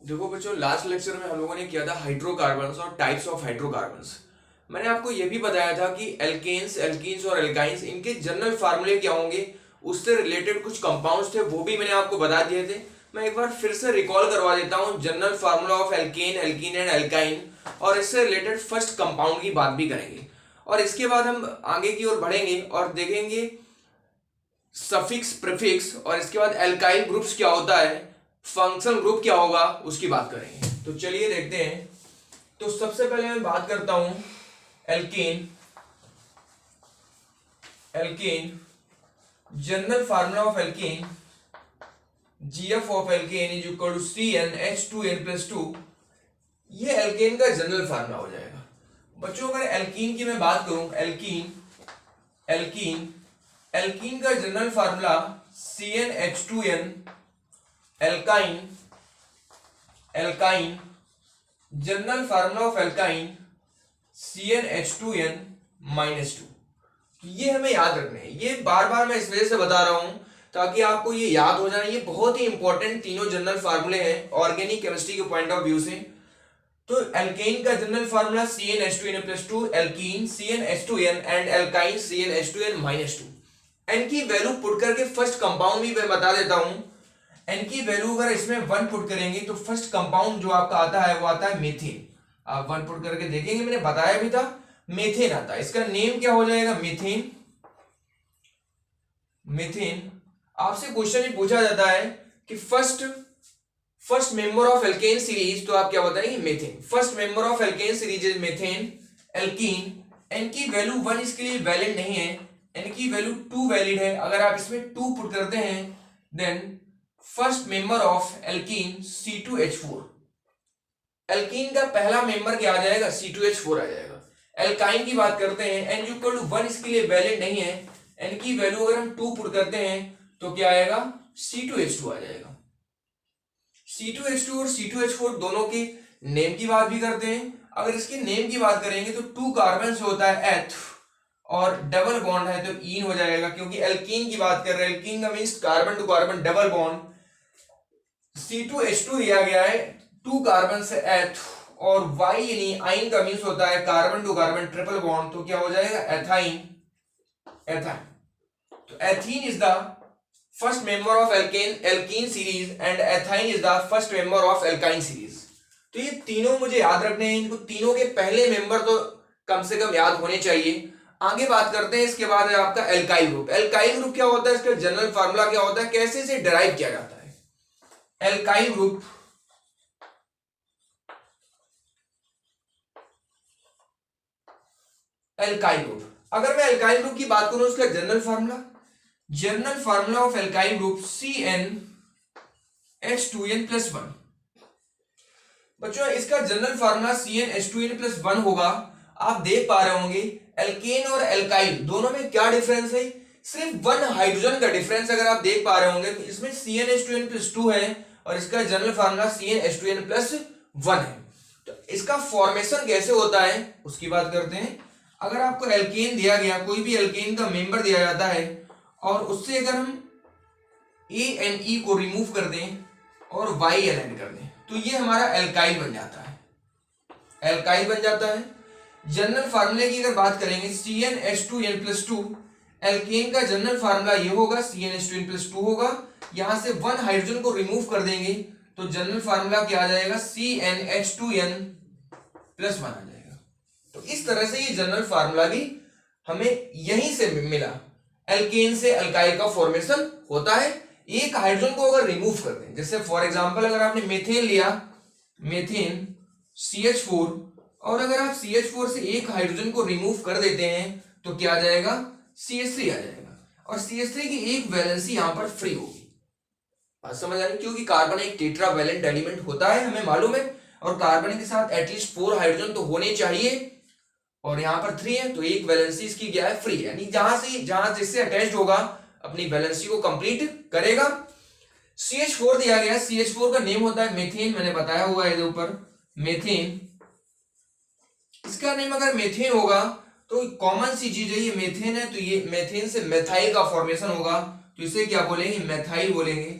देखो बच्चों, last lecture में हम लोगों ने किया था हाइड्रोकार्बन्स और टाइप्स ऑफ हाइड्रोकार्बन्स। मैंने आपको यह भी बताया था कि एल्केन्स, एल्कीन्स और एल्काइंस इनके जनरल फार्मूले क्या होंगे, उससे रिलेटेड कुछ कंपाउंड्स थे वो भी मैंने आपको बता दिए थे। मैं एक बार फिर से रिकॉल करवा देता हूँ general formula of alkene, alkene and alkyne, और इससे रिलेटेड फर्स्ट कंपाउंड की बात भी करेंगे। और इसके बाद हम आगे की ओर बढ़ेंगे और देखेंगे सफिक्स, प्रीफिक्स, और इसके बाद एल्काइल ग्रुप्स क्या होता है, फंक्शनल ग्रुप क्या होगा, उसकी बात करेंगे। तो चलिए देखते हैं। तो सबसे पहले मैं बात करता हूं alkane. Alkane general formula of alkane, GF of alkane is equal to CnH2n+2। ये एल्केन का जनरल फार्मूला हो जाएगा। बच्चों अगर एल्कीन की मैं बात करूं, एल्कीन एल्कीन एल्कीन का general formula CnH2n, alkyne alkyne general formula of alkyne CnH2n-2। तो ये हमें याद रखना है। ये बार बार मैं इस वजह से बता रहा हूं ताकि आपको ये याद हो जाए। ये बहुत ही इंपॉर्टेंट तीनों जनरल फार्मूले हैं ऑर्गेनिक केमिस्ट्री के पॉइंट ऑफ व्यू से। तो एल्केन का general formula CnH2n+2, alkene CnH2n and alkyne CnH2n-2। N की वैल्यू पुट करके फर्स्ट कंपाउंड भी मैं बता देता हूं। एन की वैल्यू अगर इसमें 1 पुट करेंगे तो फर्स्ट कंपाउंड जो आपका आता है वो आता है मीथेन। आप 1 पुट करके देखेंगे, मैंने बताया भी था, मीथेन आता है। इसका नेम क्या हो जाएगा, मीथेन। मीथेन आपसे क्वेश्चन ही पूछा जाता है कि first member of alkane series, तो आप क्या बताएंगे, methane. First member of alkane series is methane. Alkene, N की वैल्यू 1 इसके लिए वैलिड नहीं है, एन की वैल्यू 2 वैलिड है। अगर आप इसमें 2 पुट करते हैं then first member of alkene C2H4। Alkene का पहला मेंबर क्या आ जाएगा, C2H4 आ जाएगा। एल्काइन की बात करते हैं, N इक्वल टू 1 इसके लिए वैलिड नहीं है, N की वैल्यू अगर हम 2 पुट करते हैं तो क्या आएगा, C2H2 आ जाएगा। C2H2 और C2H4 दोनों के नेम की बात भी करते हैं। अगर इसके नेम की बात करेंगे तो 2 कार्बन से होता है एथ, और डबल बॉन्ड है तो ईन हो जाएगा, क्योंकि एल्कीन की बात कर रहे हैं। एल्कीन का means carbon to carbon double bond. C2H2 दिया गया है 2 कार्बन से एथ, और Y यानी आइन का मींस होता है carbon to carbon triple bond, तो क्या हो जाएगा, एथाइन। एथाइन, तो ethene is the first member of alkene series and ethyne is the first member of alkyne series. तो ये तीनों मुझे याद रखने हैं। इनको तीनों के पहले मेंबर तो कम से कम याद होने चाहिए। आगे बात करते हैं। इसके बाद है आपका एल्काइल ग्रुप। एल्काइल ग्रुप क्या होता है, इसका जनरल फार्मूला क्या होता है, कैसे इसे डिराइव किया जाता है। एल्काइल ग्रुप एल्काइल ग्रुप अगर मैं एल्काइल ग्रुप की बात करूं, उसका general formula of alkyl group CnH2n+1। बच्चों इसका जनरल फार्मूला CnH2n+1 होगा। आप देख पा रहे होंगे एल्केन और एल्काइल दोनों में क्या डिफरेंस है, सिर्फ 1 हाइड्रोजन का डिफरेंस। अगर आप देख पा रहे होंगे तो इसमें CnH2n+2 है और इसका जनरल फार्मूला CnH2n+1 है। तो इसका फॉर्मेशन कैसे होता है उसकी बात करते हैं। अगर आपको एल्केन दिया गया, कोई भी एल्केन का मेंबर दिया जाता है, और उससे अगर हम ANE को रिमूव कर दें और YN ऐड कर दें तो ये हमारा एल्काइल बन जाता है। एल्काइल बन जाता है। जनरल फार्मूले की अगर बात करेंगे CnH2n+2, एल्केन का जनरल फार्मूला ये होगा CnH2n+2 होगा। यहां से 1 हाइड्रोजन को रिमूव कर देंगे तो जनरल फार्मूला क्या आ जाएगा, CnH2n+1 आ जाएगा। तो इस तरह से ये जनरल फार्मूला भी हमें यहीं से मिला। एल्केन से एल्काइल का फॉर्मेशन होता है। एक हाइड्रोजन को अगर रिमूव कर दें, जैसे फॉर एग्जांपल अगर आपने मेथेन लिया, मेथेन CH4, और अगर आप CH4 से एक हाइड्रोजन को रिमूव कर देते हैं तो क्या आ जाएगा, CH3 आ जाएगा। और CH3 की एक वैलेंसी यहां पर फ्री होगी। बात समझ आ रही, क्योंकि कार्बन एक टेट्रा वैलेंट एलिमेंट होता है, हमें मालूम है, और कार्बन के साथ एटलीस्ट 4 हाइड्रोजन तो होने चाहिए, और यहां पर 3 है तो एक वैलेंसी इसकी क्या है, फ्री है। यानी जहां जिससे अटैच्ड होगा अपनी वैलेंसी को कंप्लीट करेगा। CH4 दिया गया, CH4 का नेम होता है मेथेन, मैंने बताया हुआ है ऊपर, मेथेन। इसका नेम अगर मेथेन होगा तो कॉमन सी चीज है, ये मेथेन है, तो ये मेथेन से मेथाइल का फॉर्मेशन होगा, तो इसे क्या बोलेंगे, मेथाइल बोलेंगे,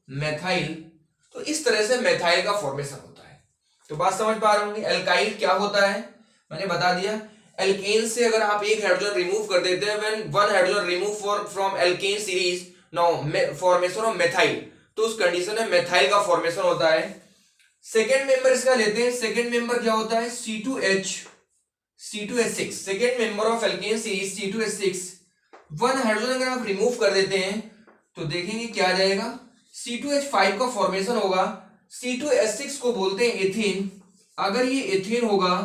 मेथाइल। तो इस तरह से मेथाइल का फॉर्मेशन होता है। तो बात समझ पा रहे होंगे। एल्काइल क्या होता है मैंने बता दिया। एल्केन से अगर आप एक हाइड्रोजन रिमूव कर देते हैं, when one hydrogen remove from alkane series, now formation of methyl, तो उस कंडीशन में मेथाइल का फॉर्मेशन होता है। सेकेंड मेंबर इसका लेते हैं। सेकेंड मेंबर क्या होता है? C2H6, second member of alkane series C2H6। One hydrogen अगर आप रिमूव कर देते हैं तो देखेंगे क्या आ जाएगा, C2H5 का फॉर्मेशन होगा। C2H6 को बोलते हैं एथेन। अगर ये एथेन होगा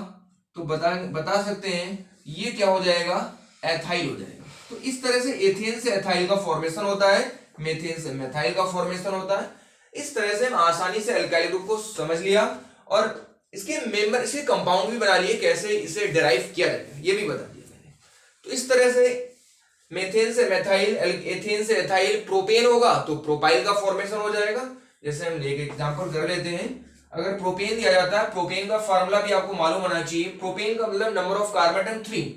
तो बता सकते हैं ये क्या हो जाएगा, एथाइल हो जाएगा। तो इस तरह से एथेन से एथाइल का फॉर्मेशन होता है, मेथेन से मेथाइल का फॉर्मेशन होता है। इस तरह से हम आसानी से अल्काइल ग्रुप को समझ लिया और इसके मेंबर, इसके कंपाउंड भी बना लिए, कैसे इसे डिराइव किया जाएगा ये भी बता दिया मैंने। तो इस तरह से मेथेन से मेथाइल, एथेन से एथाइल, प्रोपेन होगा तो प्रोपाइल का फॉर्मेशन हो जाएगा। जैसे हम एक एग्जांपल कर लेते हैं। अगर प्रोपेन दिया जाता है, प्रोपेन का फार्मूला भी आपको मालूम होना चाहिए। प्रोपेन का मतलब नंबर ऑफ कार्बन एटम 3,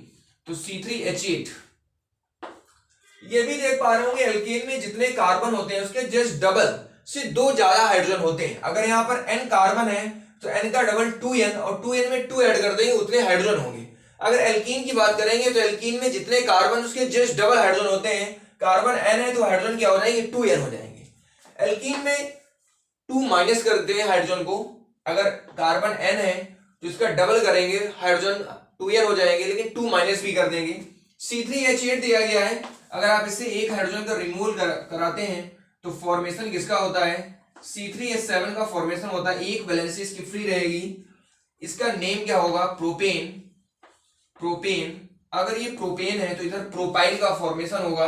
तो C3H8। ये भी देख पा रहे होंगे एल्केन में जितने कार्बन होते हैं उसके जस्ट डबल से 2 ज्यादा हाइड्रोजन होते हैं। अगर यहाँ पर n कार्बन है तो n का डबल 2n, और 2n में 2 ऐड कर देंगे उतने हाइड्रोजन होंगे। अगर एल्कीन की बात करेंगे तो एल्कीन में जितने कार्बन उसके जस्ट डबल हाइड्रोजन होते हैं। कार्बन n है तो हाइड्रोजन क्या हो जाएंगे, 2n हो जाएंगे। एल्कीन में 2 माइनस कर देते हैं हाइड्रोजन को। अगर कार्बन n है तो इसका डबल करेंगे, हाइड्रोजन 2n हो जाएंगे, लेकिन 2 माइनस भी कर देंगे। C3H8 दिया गया है। अगर आप इससे एक हाइड्रोजन का रिमूवल कराते हैं तो फॉर्मेशन किसका होता है, C3H7 का फॉर्मेशन होता है। एक वैलेंसी इसकी फ्री रहेगी। इसका नेम क्या होगा, प्रोपेन। प्रोपेन, अगर ये प्रोपेन है तो इधर प्रोपाइल का फॉर्मेशन होगा,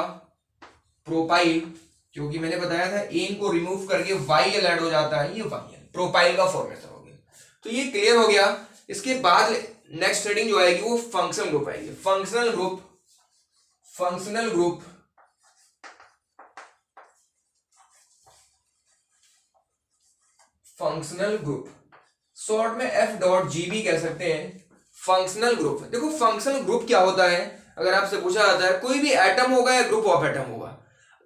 प्रोपाइल, क्योंकि मैंने बताया था एन को रिमूव करके YL ऐड हो जाता है, ये YL प्रोपाइल का फॉर्मेशन हो गया। तो ये क्लियर हो गया। इसके बाद नेक्स्ट हेडिंग जो आएगी वो फंक्शनल ग्रुप आएगी। Functional group, functional group functional group short में F.G भी कह सकते हैं। फंक्शनल ग्रुप, देखो फंक्शनल ग्रुप क्या होता है, अगर आपसे पूछा जाता है कोई भी एटम होगा या ग्रुप ऑफ एटम होगा,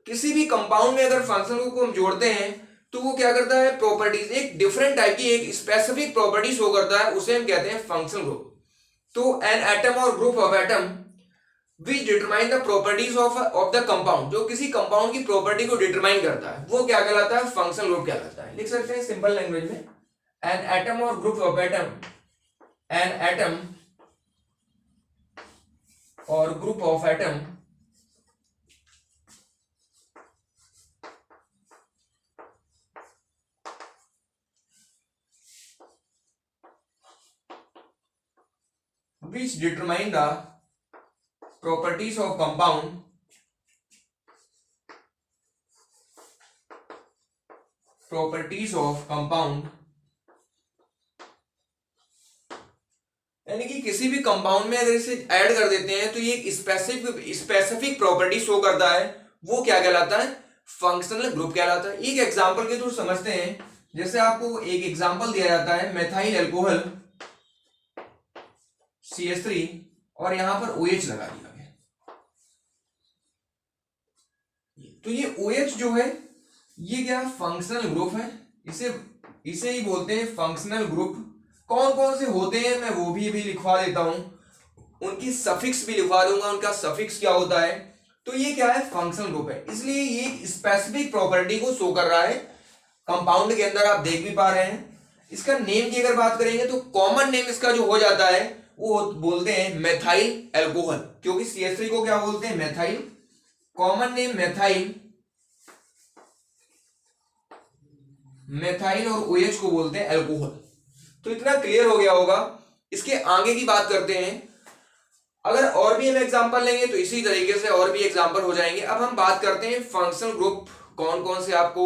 किसी भी कंपाउंड में अगर फंक्शनल ग्रुप को हम जोड़ते हैं तो वो क्या करता है, प्रॉपर्टीज, एक डिफरेंट टाइप की एक स्पेसिफिक प्रॉपर्टी शो करता है, उसे हम कहते हैं फंक्शनल ग्रुप। तो एन एटम और group of atom which determine the properties of the compound, जो किसी कंपाउंड की प्रॉपर्टी को डिटरमाइन करता है वो क्या कहलाता है, फंक्शनल ग्रुप कहलाता है। लिख सकते हैं सिंपल लैंग्वेज में, एन एटम और group of atom, an atom और group of atom which determine the properties of compound यानी कि किसी भी कंपाउंड में अगर इसे ऐड कर देते हैं तो ये एक स्पेसिफिक प्रॉपर्टी शो करता है, वो क्या कहलाता है, फंक्शनल ग्रुप कहलाता है। एक एग्जांपल के थ्रू समझते हैं। जैसे आपको एक एग्जांपल दिया जाता है, मेथाइल अल्कोहल CH3 और यहां पर OH लगा दिया गया, तो ये OH जो है ये क्या फंक्शनल ग्रुप है, इसे ही बोलते हैं फंक्शनल ग्रुप। कौन कौन से होते हैं मैं वो भी लिखवा देता हूं, उनकी सफिक्स भी लिखवा दूंगा, उनका सफिक्स क्या होता है। तो ये क्या है, फंक्शनल ग्रुप है, इसलिए ये स्पेसिफिक प्रॉपर्टी को शो कर रहा है कंपाउंड के अंदर, आप देख भी पा रहे हैं। इसका नेम की अगर बात करेंगे तो कॉमन नेम इसका जो हो जाता है वो बोलते हैं मेथाइल अल्कोहल, क्योंकि CH3 को क्या बोलते हैं, मेथाइल, कॉमन नेम मेथाइल और OH को बोलते हैं अल्कोहल। तो इतना क्लियर हो गया होगा। इसके आगे की बात करते हैं। अगर और भी हम एग्जांपल लेंगे तो इसी तरीके से और भी एग्जांपल हो जाएंगे। अब हम बात करते हैं फंक्शनल ग्रुप कौन कौन से आपको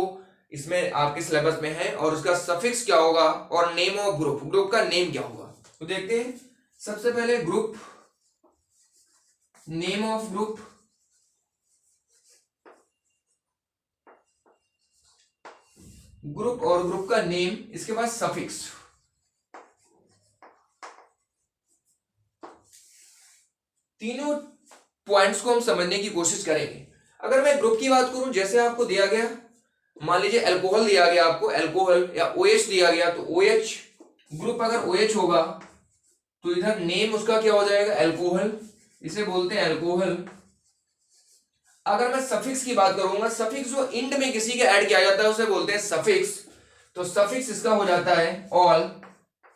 इसमें आपके सिलेबस में है और उसका सफिक्स क्या होगा और नेम ऑफ ग्रुप का नेम क्या होगा। तो देखते हैं, सबसे पहले group, name of group, group और ग्रुप का नेम, इसके बाद सफिक्स। तीनों पॉइंट्स को हम समझने की कोशिश करेंगे। अगर मैं ग्रुप की बात करूं, जैसे आपको दिया गया मान लीजिए अल्कोहल दिया गया आपको, अल्कोहल या OH दिया गया, तो OH ग्रुप अगर OH होगा तो इधर नेम उसका क्या हो जाएगा, अल्कोहल, इसे बोलते हैं अल्कोहल। अगर मैं सफिक्स की बात करूंगा, सफिक्स जो इंड में किसी के ऐड किया जाता है उसे बोलते हैं सफिक्स। तो सफिक्स इसका हो जाता है ऑल,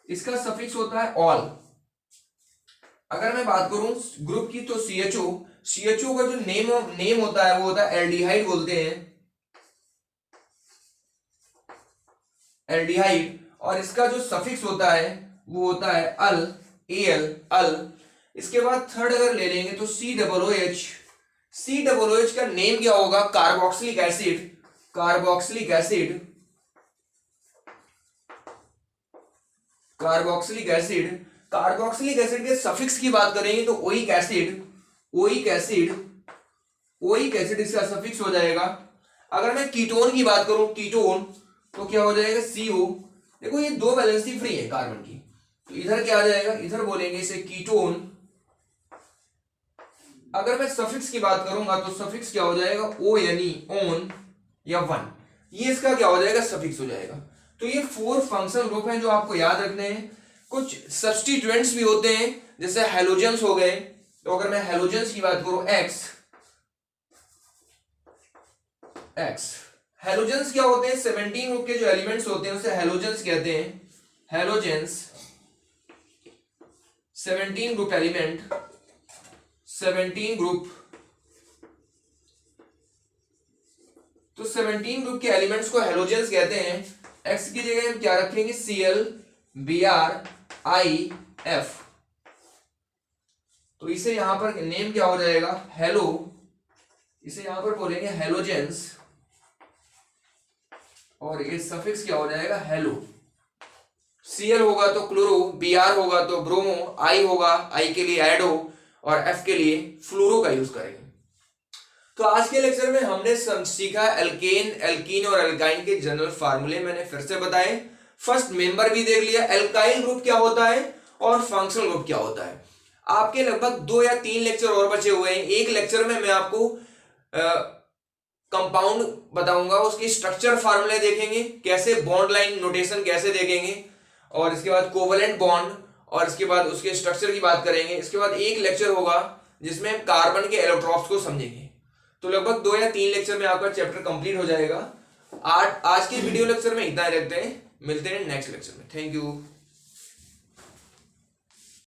इसका सफिक्स होता है ऑल। अगर मैं बात करूं ग्रुप की तो CHO का जो नेम होता है वो होता है एल्डिहाइड, बोलते हैं एल्डिहाइड। और इसका जो सफिक्स होता है वो होता है अल, AL, अल। इसके बाद थर्ड अगर ले लेंगे तो COOH का नेम क्या होगा, carboxylic acid, carboxylic acid, carboxylic acid. Carboxylic acid के सफिक्स की बात करेंगे तो oic acid, oic acid, oic acid इसका सफिक्स हो जाएगा। अगर मैं कीटोन की बात करूं, कीटोन, तो क्या हो जाएगा, CO। देखो ये दो वैलेंसी फ्री है कार्बन की, तो इधर क्या आ जाएगा, इधर बोलेंगे इसे कीटोन। अगर मैं सफिक्स की बात करूंगा तो सफिक्स क्या हो जाएगा, ONE, ओन या वन, ये इसका क्या हो जाएगा, सफिक्स हो जाएगा। तो ये 4 फंक्शनल ग्रुप हैं जो आपको याद रखने हैं। कुछ सब्स्टिट्यूएंट्स भी होते हैं, जैसे हैलोजेंस हो गए। तो अगर मैं हैलोजेंस की बात करूं, X, हैलोजेंस क्या होते हैं, 17 ग्रुप के जो एलिमेंट्स होते हैं उसे हैलोजेंस कहते हैं, हैलोजेंस। 17 group element, 17 group. तो 17 ग्रुप के एलिमेंट्स को हैलोजेंस कहते हैं। X की जगह हम क्या रखेंगे, Cl, Br, I, F। तो इसे यहां पर नेम क्या हो जाएगा, हेलो, इसे यहां पर बोलेंगे हैलोजेंस, और ये सफिक्स क्या हो जाएगा, हेलो। Cl होगा तो क्लोरो, Br होगा तो ब्रोमो, I होगा, I के लिए एडो, और F के लिए फ्लोरो का यूज करेंगे। तो आज के लेक्चर में हमने सीखा एल्केन, एल्कीन और एल्काइन के जनरल फार्मूले मैंने फिर से बताए। फर्स्ट मेंबर भी देख लिया, एल्काइल ग्रुप क्या होता है और फंक्शनल ग्रुप क्या होता है। आपके लगभग 2 या 3 लेक्चर और बचे हुए हैं। एक लेक्चर में मैं आपको कंपाउंड बताऊंगा, उसकी स्ट्रक्चर फार्मूले देखेंगे, कैसे बॉन्ड लाइन नोटेशन कैसे देखेंगे, और इसके बाद कोवेलेंट बॉन्ड, और इसके बाद उसके स्ट्रक्चर की बात करेंगे। इसके बाद एक लेक्चर होगा जिसमें हम कार्बन के एलोट्रॉप्स को समझेंगे। तो लगभग 2 या 3 लेक्चर में आपका चैप्टर कंप्लीट हो जाएगा। आज के वीडियो लेक्चर में इतना ही रखते हैं, मिलते हैं नेक्स्ट लेक्चर में। Thank you.